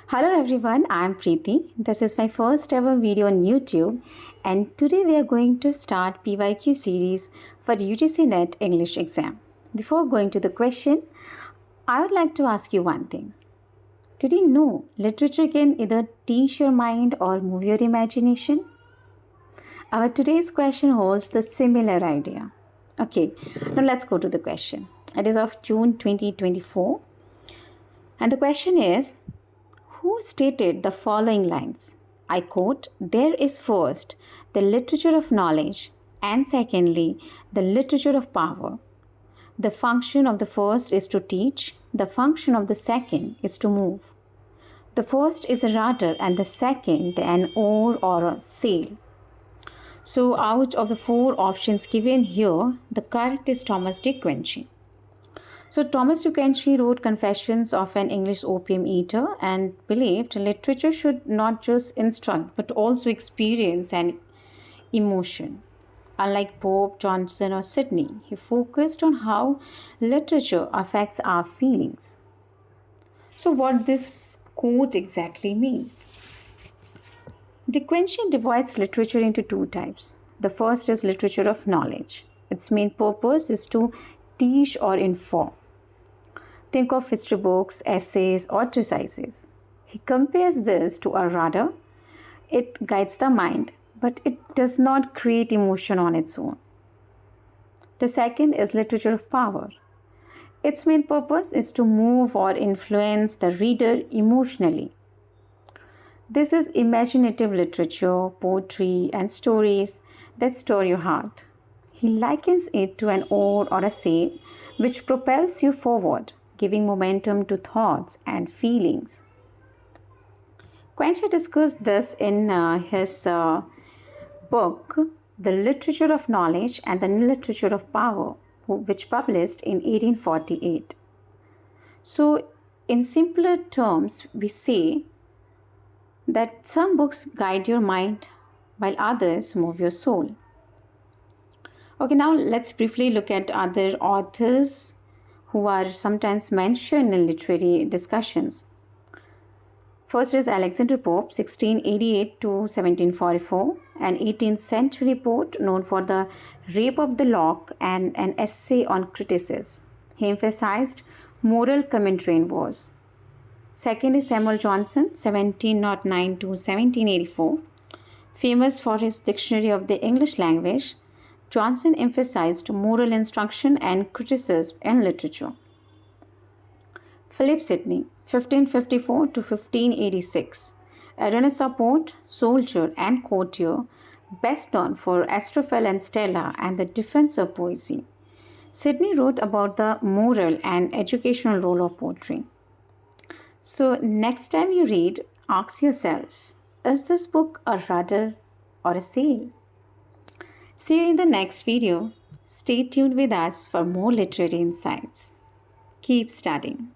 Hello everyone, I am Preeti. This is my first ever video on YouTube, and today we are going to start PYQ series for UGC NET English exam. Before going to the question, I would like to ask you one thing. Did you know literature can either teach your mind or move your imagination? Our today's question holds the similar idea. Okay, now let's go to the question. It is of June 2024, and the question is, who stated the following lines? I quote, "There is first the literature of knowledge, and secondly, the literature of power. The function of the first is to teach, the function of the second is to move. The first is a rudder, and the second an oar or a sail." So, out of the four options given here, the correct is Thomas De Quincey. So, Thomas De Quincey wrote Confessions of an English Opium-Eater and believed literature should not just instruct but also experience and emotion. Unlike Pope, Johnson, or Sidney, he focused on how literature affects our feelings. So, what this quote exactly mean? De Quincey divides literature into two types. The first is literature of knowledge. Its main purpose is to teach or inform. Think of history books, essays, or treatises. He compares this to a rudder. It guides the mind, but it does not create emotion on its own. The second is literature of power. Its main purpose is to move or influence the reader emotionally. This is imaginative literature, poetry, and stories that stir your heart. He likens it to an oar or a sail which propels you forward, giving momentum to thoughts and feelings. Quincey discussed this in his book, The Literature of Knowledge and the Literature of Power, which published in 1848. So, in simpler terms, we say that some books guide your mind while others move your soul. Okay, now let's briefly look at other authors who are sometimes mentioned in literary discussions. First is Alexander Pope, 1688 to 1744, an 18th century poet known for the Rape of the Lock and an essay on criticism. He emphasized moral commentary in verse. Second is Samuel Johnson, 1709 to 1784. Famous for his Dictionary of the English Language, Johnson emphasized moral instruction and criticism in literature. Philip Sidney, 1554 to 1586, a Renaissance poet, soldier, and courtier, best known for Astrophel and Stella and the defense of poesy. Sidney wrote about the moral and educational role of poetry. So, next time you read, ask yourself, is this book a rudder or a sail? See you in the next video. Stay tuned with us for more literary insights. Keep studying.